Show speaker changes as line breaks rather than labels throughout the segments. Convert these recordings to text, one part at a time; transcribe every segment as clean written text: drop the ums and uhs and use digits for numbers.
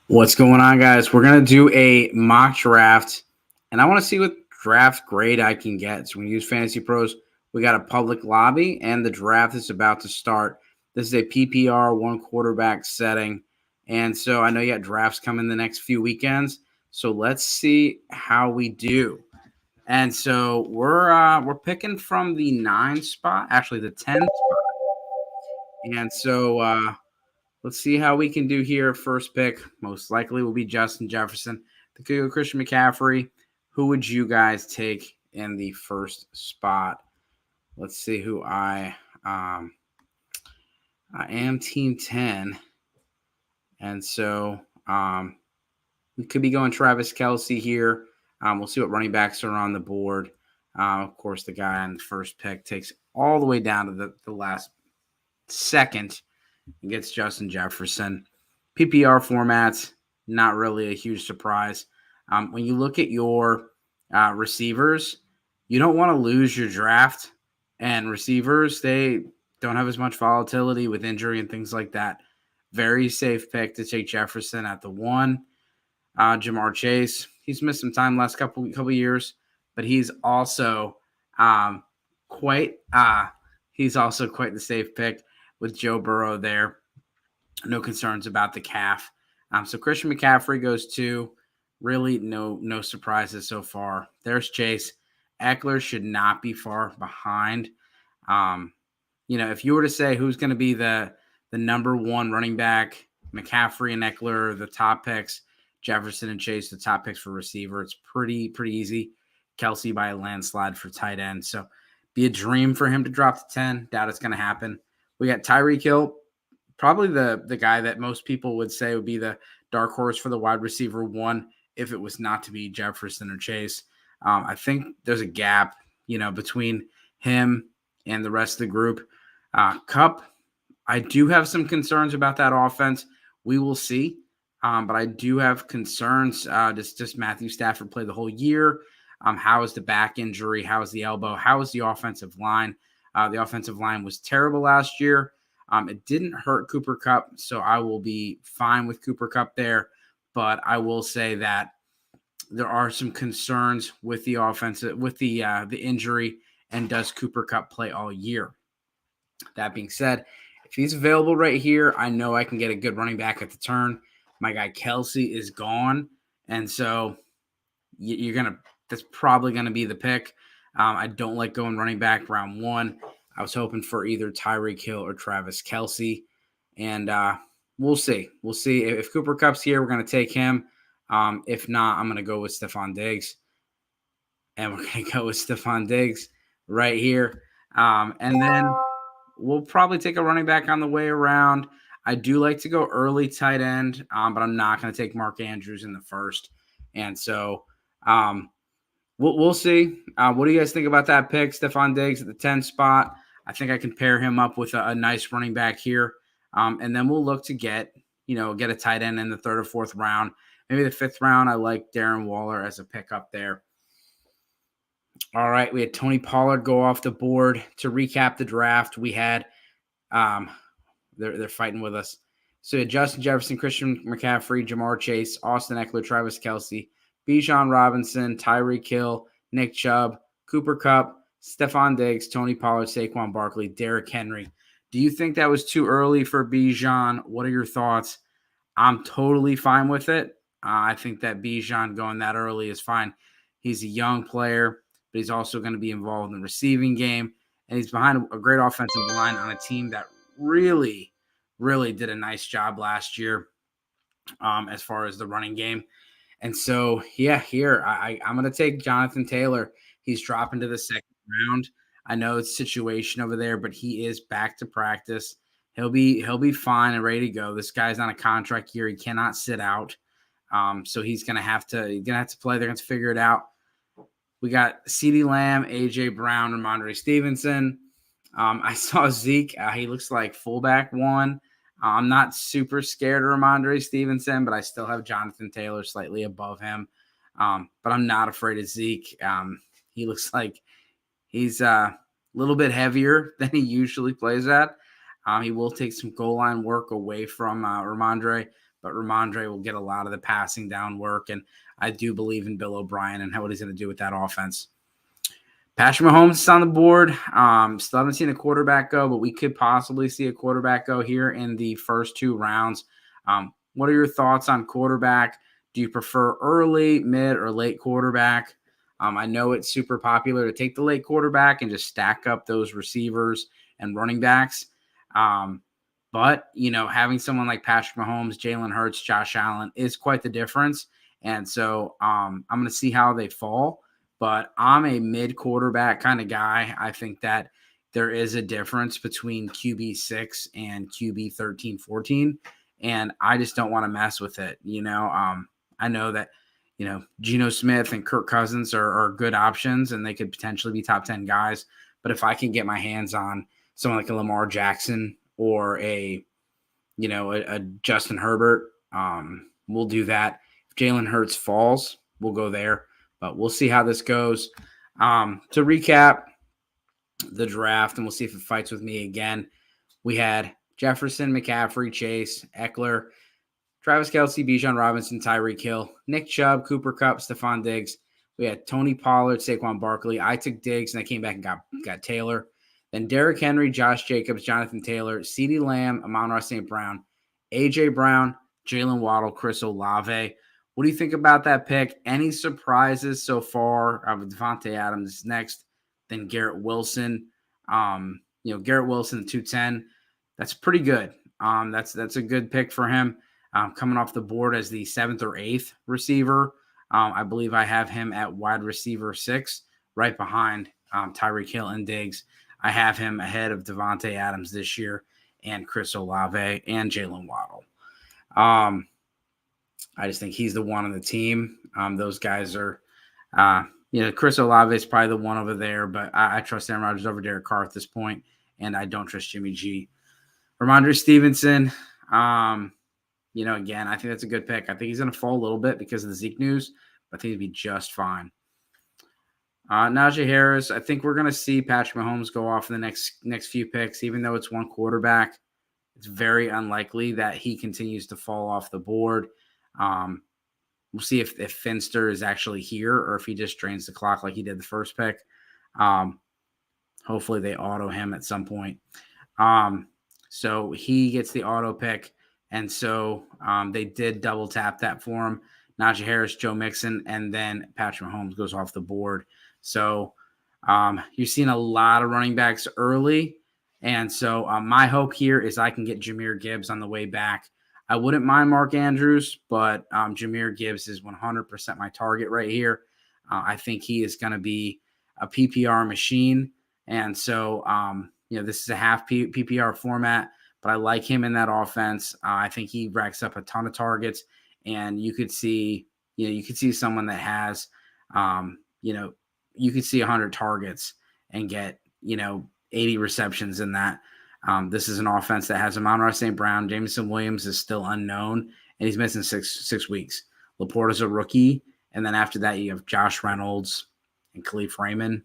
What's going on, guys? We're going to do a mock draft, and I want to see what draft grade I can get. So, we use Fantasy Pros. We got a public lobby, and the draft is about to start. This is a PPR one quarterback setting, and so I know you got drafts coming the next few weekends. So, let's see how we do. And so we're picking from the 9 spot, actually the 10 spot. And so let's see how we can do here. First pick, most likely will be Justin Jefferson. The could go Christian McCaffrey. Who would you guys take in the first spot? Let's see who I am team 10. And so we could be going Travis Kelce here. We'll see what running backs are on the board. Of course, the guy on the first pick takes all the way down to the last second and gets Justin Jefferson. PPR formats, not really a huge surprise. When you look at your receivers, you don't want to lose your draft. And receivers, they don't have as much volatility with injury and things like that. Very safe pick to take Jefferson at the 1. Jamar Chase, he's missed some time last couple years, but he's also quite the safe pick with Joe Burrow there. No concerns about the calf. So Christian McCaffrey goes 2. Really no surprises so far. There's Chase. Eckler should not be far behind. If you were to say who's going to be the number 1 running back, McCaffrey and Eckler are the top picks. Jefferson and Chase, the top picks for receiver. It's pretty easy. Kelce by a landslide for tight end. So be a dream for him to drop to 10. Doubt it's going to happen. We got Tyreek Hill, probably the guy that most people would say would be the dark horse for the wide receiver 1 if it was not to be Jefferson or Chase. I think there's a gap, between him and the rest of the group. Kupp, I do have some concerns about that offense. We will see. But I do have concerns. Does Matthew Stafford play the whole year? How is the back injury? How is the elbow? How is the offensive line? The offensive line was terrible last year. It didn't hurt Cooper Kupp, so I will be fine with Cooper Kupp there. But I will say that there are some concerns with the offense, with the injury, and does Cooper Kupp play all year? That being said, if he's available right here, I know I can get a good running back at the turn. My guy Kelce is gone, and so that's probably gonna be the pick. I don't like going running back round 1. I was hoping for either Tyreek Hill or Travis Kelce, and we'll see. We'll see if Cooper Kupp's here. We're gonna take him. If not, I'm gonna go with Stephon Diggs, and we're gonna go with Stephon Diggs right here, and then we'll probably take a running back on the way around. I do like to go early tight end, but I'm not going to take Mark Andrews in the first. And so we'll see. What do you guys think about that pick? Stephon Diggs at the 10 spot. I think I can pair him up with a nice running back here. And then we'll look to get a tight end in the 3rd or 4th round. Maybe the 5th round, I like Darren Waller as a pickup there. All right, we had Tony Pollard go off the board. To recap the draft, we had they're fighting with us. So Justin Jefferson, Christian McCaffrey, Jamar Chase, Austin Eckler, Travis Kelce, Bijan Robinson, Tyreek Hill, Nick Chubb, Cooper Kupp, Stephon Diggs, Tony Pollard, Saquon Barkley, Derrick Henry. Do you think that was too early for Bijan? What are your thoughts? I'm totally fine with it. I think that Bijan going that early is fine. He's a young player, but he's also going to be involved in the receiving game, and he's behind a great offensive line on a team that really did a nice job last year as far as the running game. And so, here I'm going to take Jonathan Taylor. He's dropping to the 2nd round. I know it's a situation over there, but he is back to practice. He'll be fine and ready to go. This guy's on a contract year. He cannot sit out. So he's going to have to play. They're going to figure it out. We got CeeDee Lamb, A.J. Brown, Ramondre Stevenson. I saw Zeke. He looks like fullback 1. I'm not super scared of Ramondre Stevenson, but I still have Jonathan Taylor slightly above him. But I'm not afraid of Zeke. He looks like he's a little bit heavier than he usually plays at. He will take some goal line work away from Ramondre, but Ramondre will get a lot of the passing down work. And I do believe in Bill O'Brien and what he's going to do with that offense. Patrick Mahomes is on the board. Still haven't seen a quarterback go, but we could possibly see a quarterback go here in the first 2 rounds. What are your thoughts on quarterback? Do you prefer early, mid, or late quarterback? I know it's super popular to take the late quarterback and just stack up those receivers and running backs. But, having someone like Patrick Mahomes, Jalen Hurts, Josh Allen is quite the difference. And so I'm going to see how they fall. But I'm a mid quarterback kind of guy. I think that there is a difference between QB 6 and QB 13, 14. And I just don't want to mess with it. I know that, Geno Smith and Kirk Cousins are good options and they could potentially be top 10 guys. But if I can get my hands on someone like a Lamar Jackson or a Justin Herbert, we'll do that. If Jalen Hurts falls, we'll go there. But we'll see how this goes. To recap the draft, and we'll see if it fights with me again. We had Jefferson, McCaffrey, Chase, Eckler, Travis Kelce, Bijan Robinson, Tyreek Hill, Nick Chubb, Cooper Kupp, Stephon Diggs. We had Tony Pollard, Saquon Barkley. I took Diggs, and I came back and got Taylor. Then Derrick Henry, Josh Jacobs, Jonathan Taylor, CeeDee Lamb, Amon-Ra St. Brown, A.J. Brown, Jalen Waddle, Chris Olave. What do you think about that pick? Any surprises so far? Devontae Adams is next, then Garrett Wilson. Garrett Wilson, 210. That's pretty good. That's a good pick for him. Coming off the board as the 7th or 8th receiver. I believe I have him at wide receiver 6, right behind Tyreek Hill and Diggs. I have him ahead of Devontae Adams this year and Chris Olave and Jalen Waddle. I just think he's the one on the team. Those guys are, Chris Olave is probably the one over there, but I trust Aaron Rodgers over Derek Carr at this point, and I don't trust Jimmy G. Ramondre Stevenson, again, I think that's a good pick. I think he's going to fall a little bit because of the Zeke news, but I think he'd be just fine. Najee Harris, I think we're going to see Patrick Mahomes go off in the next few picks, even though it's one quarterback. It's very unlikely that he continues to fall off the board. We'll see if Finster is actually here or if he just drains the clock like he did the first pick. Hopefully they auto him at some point. So he gets the auto pick. And so they did double tap that for him. Najee Harris, Joe Mixon, and then Patrick Mahomes goes off the board. So you're seeing a lot of running backs early. And so my hope here is I can get Jahmyr Gibbs on the way back. I wouldn't mind Mark Andrews, but Jahmyr Gibbs is 100% my target right here. I think he is going to be a PPR machine. And so, this is a half PPR format, but I like him in that offense. I think he racks up a ton of targets, and you could see someone that has, you could see 100 targets and get, 80 receptions in that. This is an offense that has Amon-Ra St. Brown. Jameson Williams is still unknown, and he's missing six weeks. Laporta's a rookie, and then after that, you have Josh Reynolds and Khalif Raymond.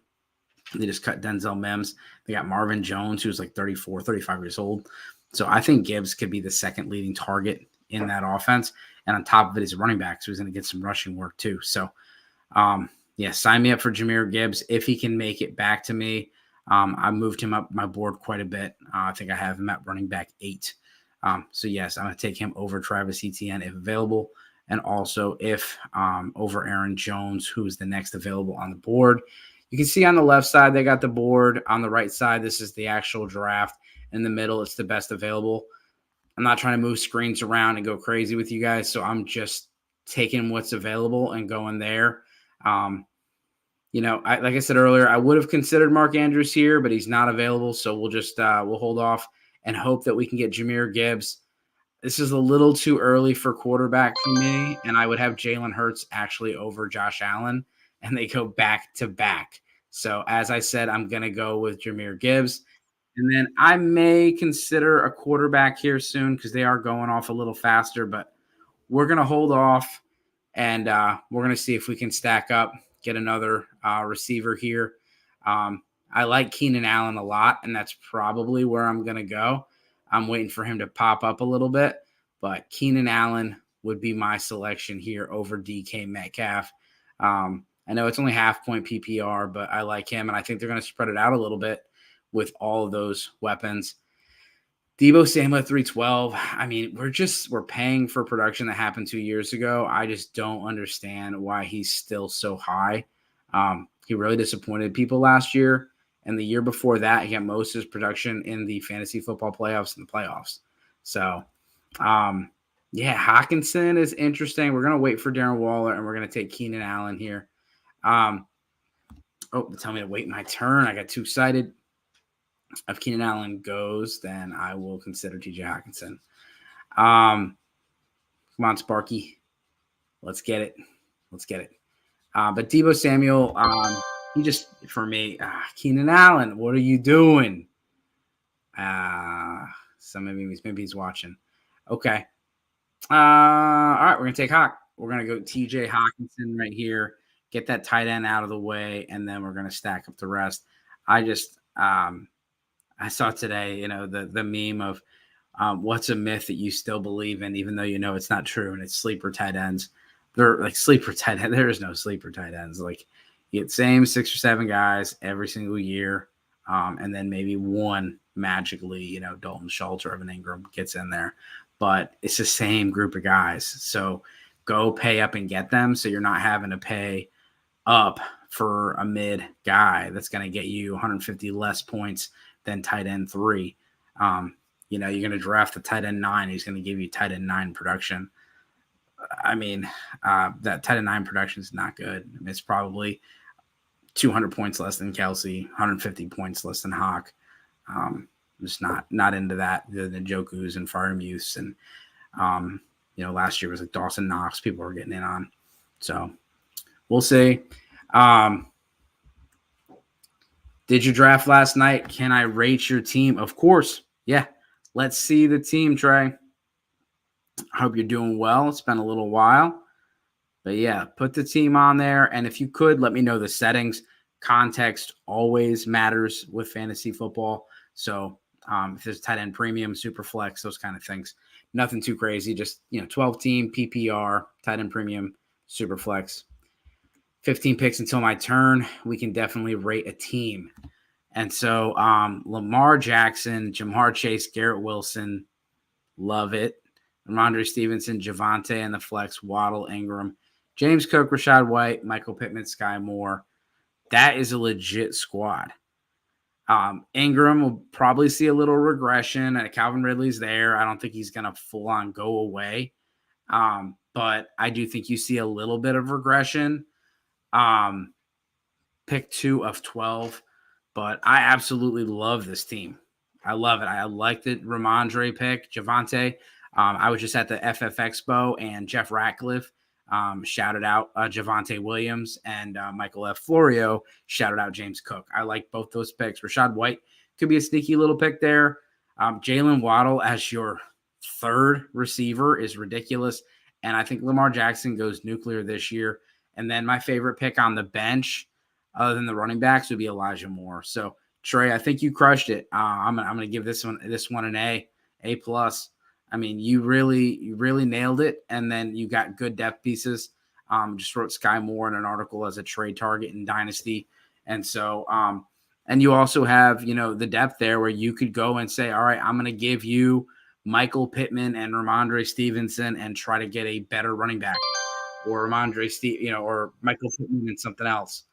They just cut Denzel Mims. They got Marvin Jones, who's like 34, 35 years old. So I think Gibbs could be the second leading target in that offense. And on top of it, he's a running back, so he's going to get some rushing work too. So, sign me up for Jahmyr Gibbs if he can make it back to me. I moved him up my board quite a bit. I think I have him at running back 8. So, yes, I'm going to take him over Travis Etienne if available, and also if over Aaron Jones, who is the next available on the board. You can see on the left side, they got the board. On the right side, this is the actual draft. In the middle, it's the best available. I'm not trying to move screens around and go crazy with you guys, so I'm just taking what's available and going there. Like I said earlier, I would have considered Mark Andrews here, but he's not available, so we'll just we'll hold off and hope that we can get Jahmyr Gibbs. This is a little too early for quarterback for me, and I would have Jalen Hurts actually over Josh Allen, and they go back to back. So as I said, I'm going to go with Jahmyr Gibbs. And then I may consider a quarterback here soon because they are going off a little faster, but we're going to hold off, and we're going to see if we can stack up, get another receiver here. I like Keenan Allen a lot, and that's probably where I'm going to go. I'm waiting for him to pop up a little bit, but Keenan Allen would be my selection here over DK Metcalf. I know it's only half point PPR, but I like him, and I think they're going to spread it out a little bit with all of those weapons. Deebo Samuel 312. I mean, we're paying for production that happened 2 years ago. I just don't understand why he's still so high. He really disappointed people last year. And the year before that, he got most of his production in the fantasy football playoffs and the playoffs. So, yeah, Hawkinson is interesting. We're going to wait for Darren Waller, and we're going to take Keenan Allen here. Tell me to wait my turn. I got too excited. If Keenan Allen goes, then I will consider TJ Hawkinson. Come on, Sparky. Let's get it. But Deebo Samuel, he just, for me, Keenan Allen, what are you doing? So maybe he's watching. Okay. All right, we're going to take Hawk. We're going to go TJ Hawkinson right here, get that tight end out of the way, and then we're going to stack up the rest. I saw today, the meme of what's a myth that you still believe in, even though you know it's not true, and it's sleeper tight ends. They're like sleeper tight ends. There is no sleeper tight ends. Like you get same 6 or 7 guys every single year, and then maybe one magically, Dalton Schultz or Evan Ingram gets in there. But it's the same group of guys. So go pay up and get them so you're not having to pay up for a mid guy that's going to get you 150 less points than tight end 3. You're going to draft the tight end 9. He's going to give you tight end 9 production. I mean, that tight end 9 production is not good. I mean, it's probably 200 points less than Kelsey, 150 points less than Hawk. Just not into that. The Njokus and Freiermuths and last year was like Dawson Knox. People were getting in on. So we'll see. Did you draft last night? Can I rate your team? Of course. Yeah. Let's see the team, Trey. I hope you're doing well. It's been a little while. But yeah, put the team on there. And if you could, let me know the settings. Context always matters with fantasy football. So if there's tight end premium, super flex, those kind of things. Nothing too crazy. Just, 12 team, PPR, tight end premium, super flex. 15 picks until my turn. We can definitely rate a team. And so Lamar Jackson, Jamar Chase, Garrett Wilson, love it. Ramondre Stevenson, Javonte and the flex, Waddle, Ingram, James Cook, Rashad White, Michael Pittman, Sky Moore. That is a legit squad. Ingram will probably see a little regression. Calvin Ridley's there. I don't think he's going to full on go away. But I do think you see a little bit of regression. Pick 2 of 12. But I absolutely love this team. I love it. I like the Ramondre pick, Javonte. I was just at the FF Expo, and Jeff Ratcliffe shouted out Javonte Williams, and Michael F. Florio shouted out James Cook. I like both those picks. Rashad White could be a sneaky little pick there. Jalen Waddle as your third receiver is ridiculous, and I think Lamar Jackson goes nuclear this year. And then my favorite pick on the bench, other than the running backs, would be Elijah Moore. So Trey, I think you crushed it. I'm gonna give this one an A plus. I mean, you really nailed it, and then you got good depth pieces. Just wrote Sky Moore in an article as a trade target in Dynasty, and so and you also have the depth there where you could go and say, all right, I'm going to give you Michael Pittman and Ramondre Stevenson and try to get a better running back, or or Michael Pittman and something else.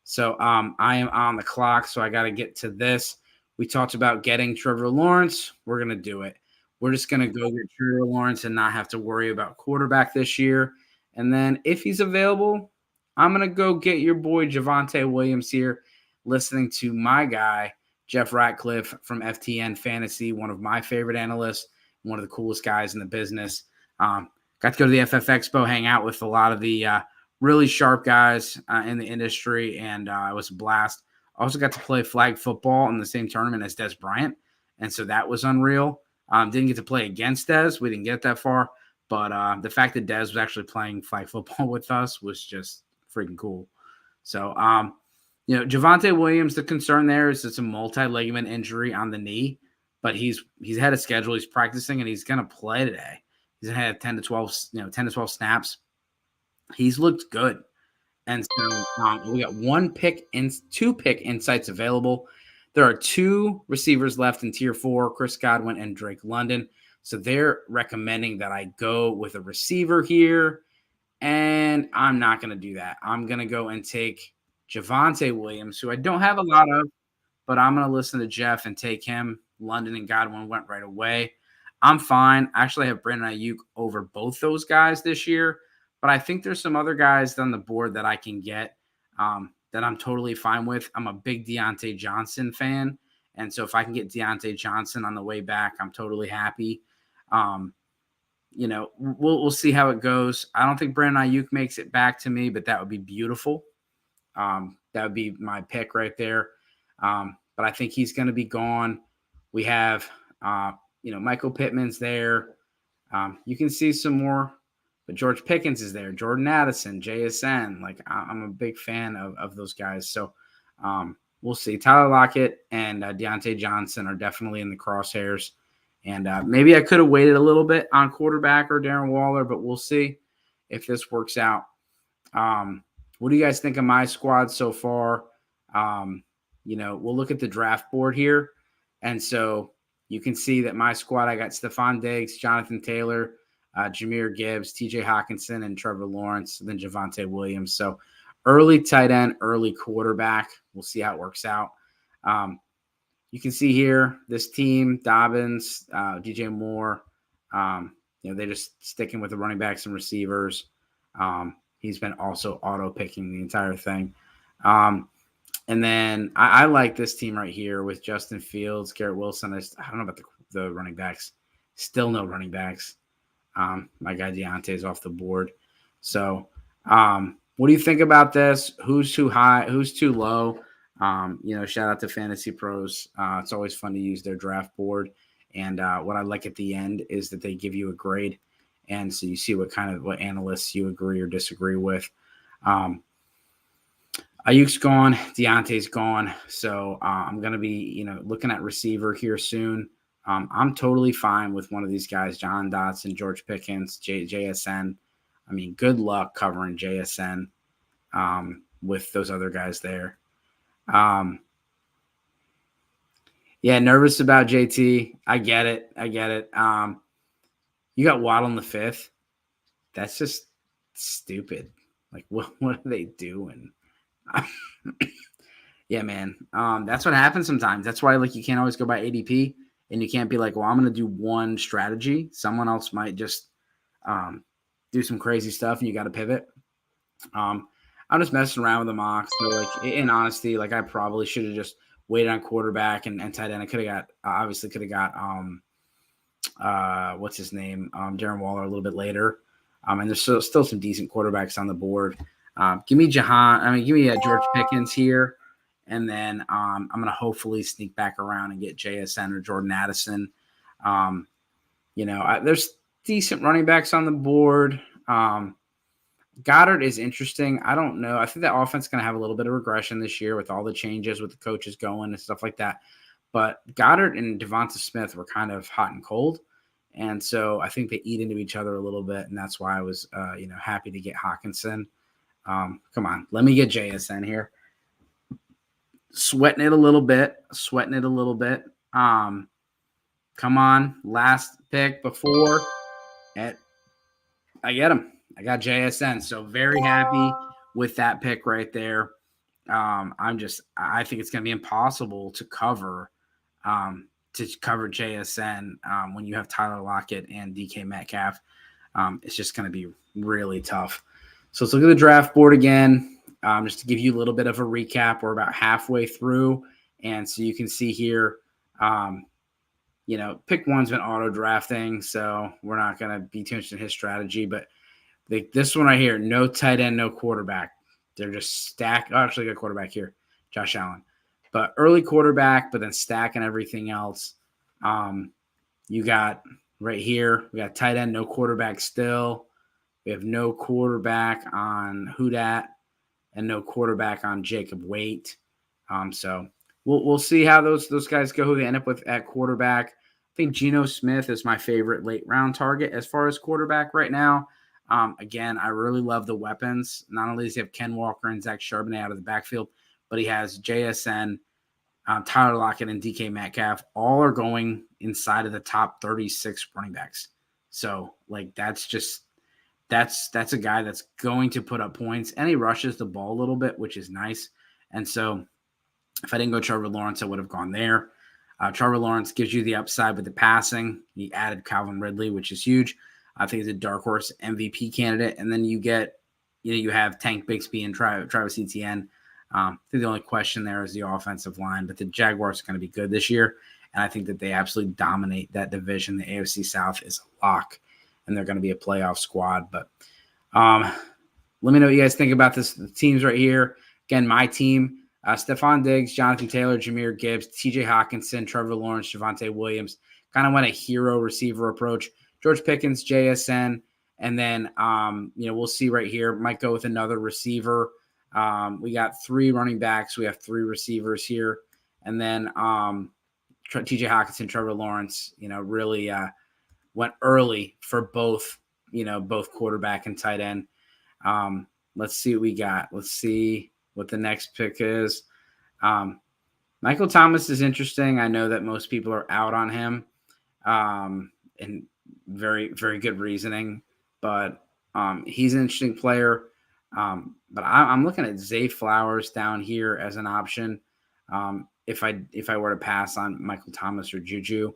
So I am on the clock, so I got to get to this. We talked about getting Trevor Lawrence. We're going to do it. We're just going to go get Trevor Lawrence and not have to worry about quarterback this year. And then if he's available, I'm going to go get your boy Javonte Williams here, listening to my guy, Jeff Ratcliffe from FTN Fantasy, one of my favorite analysts, one of the coolest guys in the business. Got to go to the FF Expo, hang out with a lot of the really sharp guys in the industry, and it was a blast. I also got to play flag football in the same tournament as Des Bryant, and so that was unreal. Didn't get to play against Dez. We didn't get that far. But the fact that Dez was actually playing flag football with us was just freaking cool. So, Javonte Williams, the concern there is it's a multi-ligament injury on the knee. but he's had a schedule. He's practicing, and he's going to play today. He's going to have 10 to 12 snaps. He's looked good. And so we got two pick insights available. There are two receivers left in tier 4, Chris Godwin and Drake London. So they're recommending that I go with a receiver here. And I'm not going to do that. I'm going to go and take Javonte Williams, who I don't have a lot of, but I'm going to listen to Jeff and take him. London and Godwin went right away. I'm fine. I actually have Brandon Ayuk over both those guys this year, but I think there's some other guys on the board that I can get that I'm totally fine with. I'm a big Deontay Johnson fan, and so if I can get Deontay Johnson on the way back, I'm totally happy. We'll see how it goes. I don't think Brandon Ayuk makes it back to me, but that would be beautiful. That would be my pick right there. But I think he's going to be gone. We have, Michael Pittman's there. You can see some more, but George Pickens is there. Jordan Addison, JSN. Like, I'm a big fan of those guys. So we'll see. Tyler Lockett and Deontay Johnson are definitely in the crosshairs. And maybe I could have waited a little bit on quarterback or Darren Waller, but we'll see if this works out. What do you guys think of my squad so far? We'll look at the draft board here. And so you can see that my squad, I got Stephon Diggs, Jonathan Taylor, Jahmyr Gibbs, TJ Hawkinson, and Trevor Lawrence, and then Javonte Williams. So early tight end, early quarterback. We'll see how it works out. You can see here this team, Dobbins, DJ Moore, they're just sticking with the running backs and receivers. He's been also auto-picking the entire thing. And then I like this team right here with Justin Fields, Garrett Wilson. I don't know about the running backs. Still no running backs. My guy Deontay is off the board. So what do you think about this? Who's too high? Who's too low? Shout out to Fantasy Pros. It's always fun to use their draft board. And what I like at the end is that they give you a grade. And so you see what analysts you agree or disagree with. Ayuk's gone. Deontay's gone. So I'm going to be, looking at receiver here soon. I'm totally fine with one of these guys, John Dotson, George Pickens, JSN. I mean, good luck covering JSN with those other guys there. Nervous about JT. I get it. You got Waddle in the 5th. That's just stupid. Like, what are they doing? Yeah, man. That's what happens sometimes. That's why, you can't always go by ADP, and you can't be like, well, I'm going to do one strategy. Someone else might just do some crazy stuff, and you got to pivot. I'm just messing around with the mocks. So, in honesty, I probably should have just waited on quarterback and tight end. I could have got, what's his name? Darren Waller a little bit later. And there's still some decent quarterbacks on the board. Give me George Pickens here. And then I'm going to hopefully sneak back around and get JSN or Jordan Addison. There's decent running backs on the board. Goddard is interesting. I don't know. I think that offense is going to have a little bit of regression this year with all the changes with the coaches going and stuff like that. But Goddard and Devonta Smith were kind of hot and cold. And so I think they eat into each other a little bit. And that's why I was, happy to get Hawkinson. Come on. Let me get JSN here. Sweating it a little bit. Come on. Last pick before. I get him. I got JSN. So very happy with that pick right there. I think it's going to be impossible to cover JSN when you have Tyler Lockett and DK Metcalf. It's just going to be really tough. So let's look at the draft board again, just to give you a little bit of a recap. We're about halfway through, and so you can see here, pick one's been auto drafting, so we're not going to be too much in his strategy. But this one right here, no tight end, no quarterback. They're just stacked. Oh, actually, got a quarterback here, Josh Allen. But early quarterback, but then stacking everything else. You got right here, we got tight end, no quarterback still. We have no quarterback on Hudat and no quarterback on Jacob Waite. So we'll see how those guys go. Who they end up with at quarterback. I think Geno Smith is my favorite late round target as far as quarterback right now. Again, I really love the weapons. Not only does he have Ken Walker and Zach Charbonnet out of the backfield, but he has JSN, Tyler Lockett, and DK Metcalf. All are going inside of the top 36 running backs. So, like, that's a guy that's going to put up points, and he rushes the ball a little bit, which is nice. And so, if I didn't go Trevor Lawrence, I would have gone there. Trevor Lawrence gives you the upside with the passing. He added Calvin Ridley, which is huge. I think he's a dark horse MVP candidate. And then you have Tank Bigsby and Travis Etienne. I think the only question there is the offensive line, but the Jaguars are going to be good this year. And I think that they absolutely dominate that division. The AFC South is a lock, and they're going to be a playoff squad. But let me know what you guys think about the teams right here. Again, my team. Stephon Diggs, Jonathan Taylor, Jahmyr Gibbs, TJ Hawkinson, Trevor Lawrence, Javonte Williams. Kind of went a hero receiver approach. George Pickens, JSN. And then, we'll see right here. Might go with another receiver. We got 3 running backs. We have 3 receivers here. And then TJ Hawkinson, Trevor Lawrence, really went early for both quarterback and tight end. Let's see what we got. Let's see what the next pick is. Michael Thomas is interesting. I know that most people are out on him, and very, very good reasoning, but he's an interesting player. But I'm looking at Zay Flowers down here as an option. If I were to pass on Michael Thomas or Juju.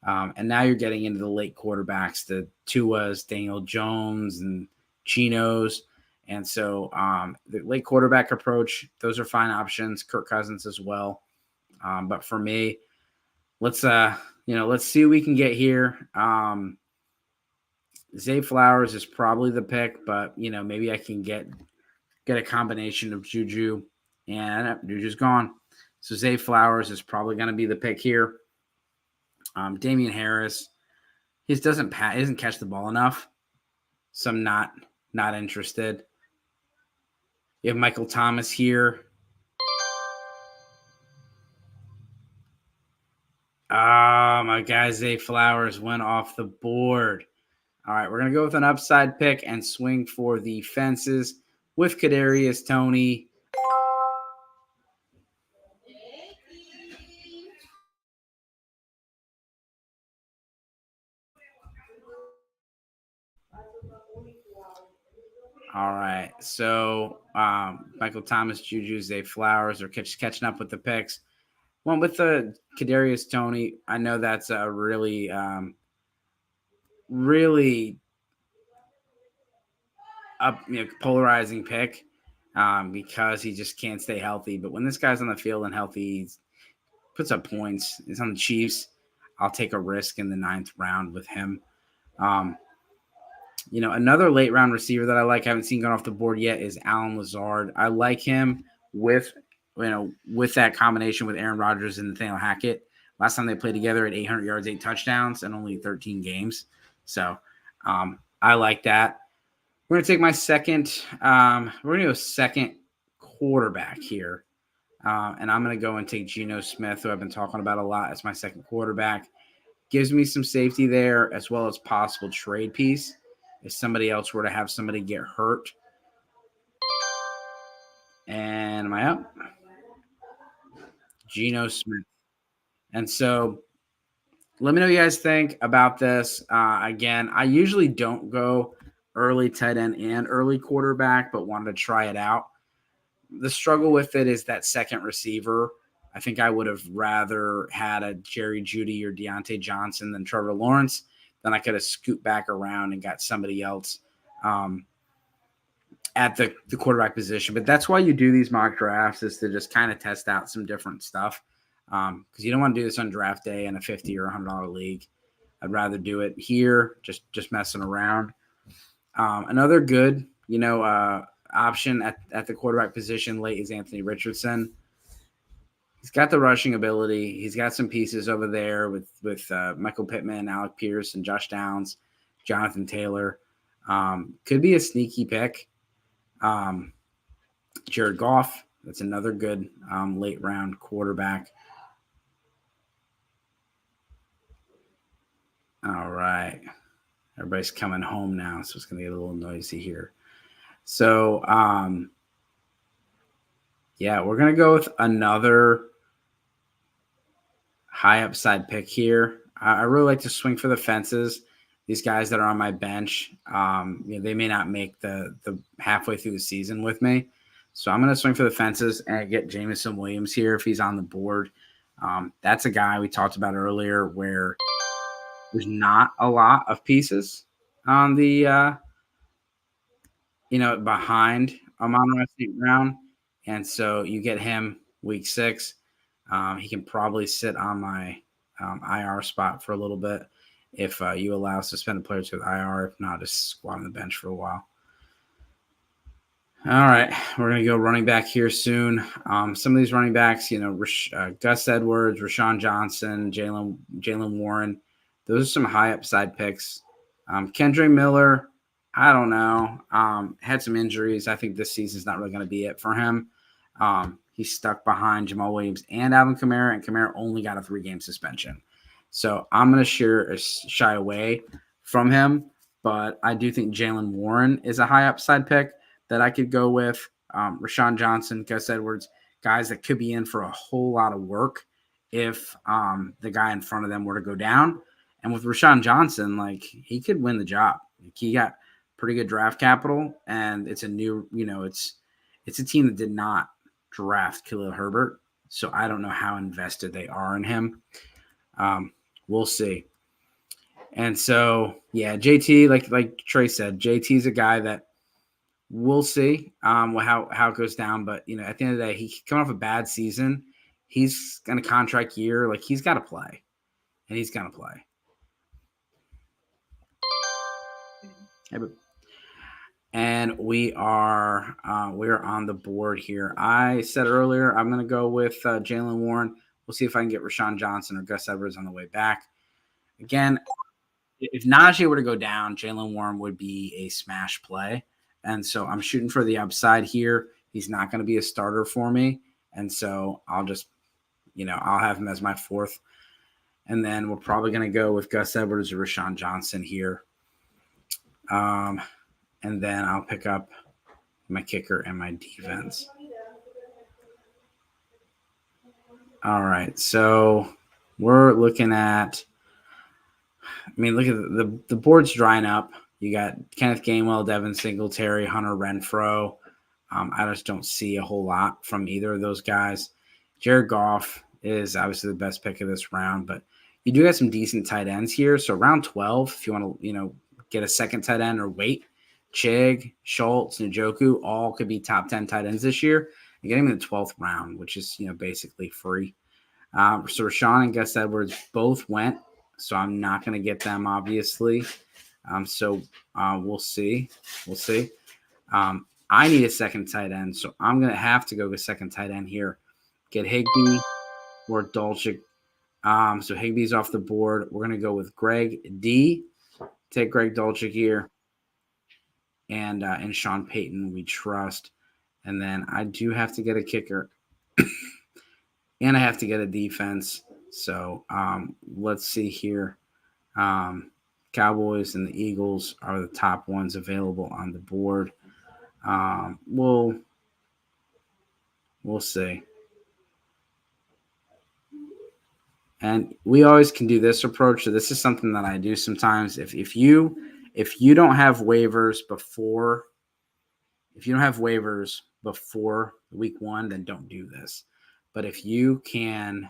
And now you're getting into the late quarterbacks, the Tuas, Daniel Jones, and Chinos. And so the late quarterback approach, those are fine options. Kirk Cousins as well. But for me, let's see what we can get here. Zay Flowers is probably the pick, but maybe I can get a combination of Juju, and Juju's gone. So Zay Flowers is probably going to be the pick here. Damian Harris, he doesn't catch the ball enough, so I'm not interested. You have Michael Thomas here. My guy Zay Flowers went off the board. All right, we're going to go with an upside pick and swing for the fences with Kadarius Toney. All right, so Michael Thomas, Juju, Zay Flowers are catching up with the picks. Well, with the Kadarius Toney, I know that's a really, really polarizing pick because he just can't stay healthy. But when this guy's on the field and healthy, he puts up points. He's on the Chiefs. I'll take a risk in the 9th round with him. Another late round receiver that I like, haven't seen gone off the board yet, is Allen Lazard. I like him with that combination with Aaron Rodgers and Nathaniel Hackett. Last time they played together at 800 yards, 8 touchdowns, and only 13 games. So I like that. We're going to take my second. We're going to go second quarterback here. And I'm going to go and take Geno Smith, who I've been talking about a lot, as my second quarterback. Gives me some safety there, as well as possible trade piece if somebody else were to have somebody get hurt. And am I up? Geno Smith. And so let me know what you guys think about this. Again, I usually don't go early tight end and early quarterback, but wanted to try it out. The struggle with it is that second receiver. I think I would have rather had a Jerry Jeudy or Deontay Johnson than Trevor Lawrence. Then I could have scooped back around and got somebody else at the quarterback position. But that's why you do these mock drafts, is to just kind of test out some different stuff. Because you don't want to do this on draft day in a $50 or $100 league. I'd rather do it here, just messing around. Another good, option at the quarterback position late is Anthony Richardson. He's got the rushing ability. He's got some pieces over there with Michael Pittman, Alec Pierce, and Josh Downs, Jonathan Taylor. Could be a sneaky pick. Jared Goff, That's another good late round quarterback. All right. Everybody's coming home now, so it's going to get a little noisy here. So, yeah, we're going to go with another high upside pick here. I really like to swing for the fences. These guys that are on my bench, they may not make the halfway through the season with me. So I'm going to swing for the fences and get Jameson Williams here if he's on the board. That's a guy we talked about earlier where there's not a lot of pieces on the behind Amon-Ra St. Brown. And so you get him week 6. He can probably sit on my IR spot for a little bit if you allow suspended players with IR. If not, just squat on the bench for a while. All right, we're going to go running back here soon. Some of these running backs, Gus Edwards, Rashawn Johnson, Jalen Warren, those are some high upside picks. Kendre Miller, I don't know. Had some injuries. I think this season's not really going to be it for him. He's stuck behind Jamal Williams and Alvin Kamara, and Kamara only got a 3-game suspension. So I'm going to shy away from him, but I do think Jalen Warren is a high upside pick that I could go with. Rashawn Johnson, Gus Edwards, guys that could be in for a whole lot of work if the guy in front of them were to go down. And with Rashawn Johnson, he could win the job. He got pretty good draft capital, and it's a new, it's a team that did not draft Khalil Herbert, so I don't know how invested they are in him. We'll see. And so, yeah, JT, like Trey said, JT's a guy that we'll see how it goes down. But, at the end of the day, he coming off a bad season. He's in a contract year. He's got to play, and he's going to play. And we are on the board here. I said earlier I'm going to go with Jalen Warren. We'll see if I can get Rashawn Johnson or Gus Edwards on the way back. Again, if Najee were to go down, Jalen Warren would be a smash play. And so I'm shooting for the upside here. He's not going to be a starter for me. And so I'll just, I'll have him as my 4th. And then we're probably going to go with Gus Edwards or Rashawn Johnson here. And then I'll pick up my kicker and my defense. All right. So we're looking at, look at the board's drying up. You got Kenneth Gainwell, Devin Singletary, Hunter Renfrow. I just don't see a whole lot from either of those guys. Jared Goff is obviously the best pick of this round, but you do have some decent tight ends here. So round 12, if you want to, get a second tight end or wait, Chig, Schultz, Njoku, all could be top 10 tight ends this year. You get him in the 12th round, which is, basically free. So Rashawn and Gus Edwards both went, so I'm not going to get them, obviously. So we'll see. I need a second tight end, so I'm going to have to go with second tight end here. Get Higbee or Dolchik. So Higbee's off the board. We're going to go with Greg D. Take Greg Dolchik here. And Sean Payton, we trust. And then I do have to get a kicker. And I have to get a defense. So let's see here. Cowboys and the Eagles are the top ones available on the board. We'll see. And we always can do this approach. So this is something that I do sometimes. If you don't have waivers before week 1, then don't do this. But if you can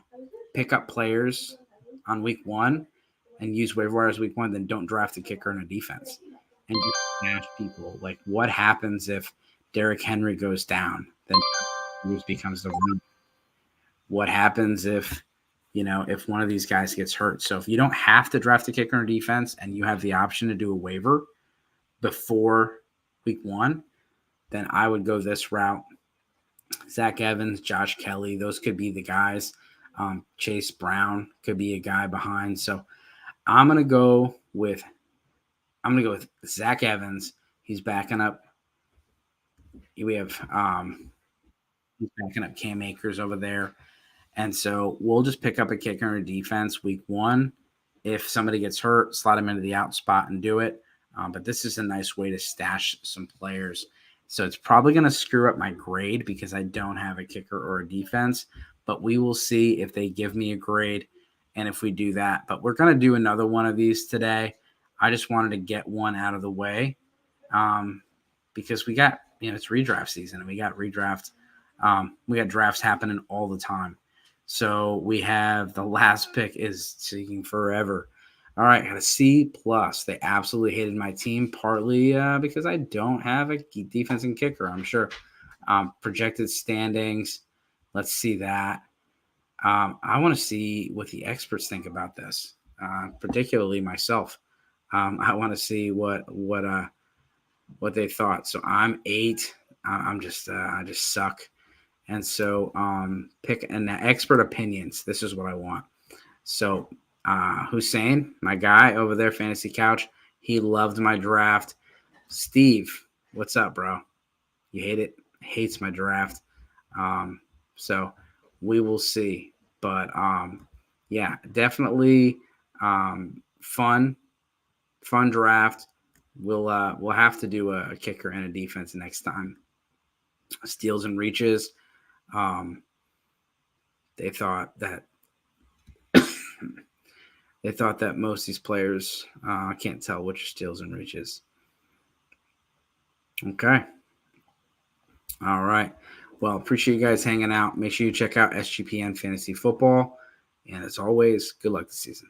pick up players on week 1 and use waiver wires week 1, then don't draft a kicker and a defense. And just smash people. What happens if Derrick Henry goes down? Then Bruce becomes the one. What happens if one of these guys gets hurt? So if you don't have to draft a kicker or defense and you have the option to do a waiver before week 1, then I would go this route. Zach Evans, Josh Kelly, those could be the guys. Chase Brown could be a guy behind. So I'm gonna go with Zach Evans. He's backing up. We have He's backing up Cam Akers over there. And so we'll just pick up a kicker and a defense week 1. If somebody gets hurt, slide them into the out spot and do it. But this is a nice way to stash some players. So it's probably going to screw up my grade because I don't have a kicker or a defense. But we will see if they give me a grade and if we do that. But we're going to do another one of these today. I just wanted to get one out of the way because we got, it's redraft season and we got redraft. We got drafts happening all the time. So we have the last pick is taking forever. All right, got a C plus. They absolutely hated my team, partly because I don't have a defense and kicker, I'm sure. Projected standings. Let's see that. I want to see what the experts think about this, particularly myself. I want to see what they thought. So I'm 8. I just suck. And so pick an expert opinions. This is what I want. So Hussein, my guy over there, Fantasy Couch, he loved my draft. Steve, what's up, bro? You hate it? Hates my draft. So we will see. But yeah, definitely fun draft. We'll have to do a kicker and a defense next time. Steals and reaches. They thought that most of these players, I can't tell which steals and reaches. Okay. All right. Well, appreciate you guys hanging out. Make sure you check out SGPN Fantasy Football. And as always, good luck this season.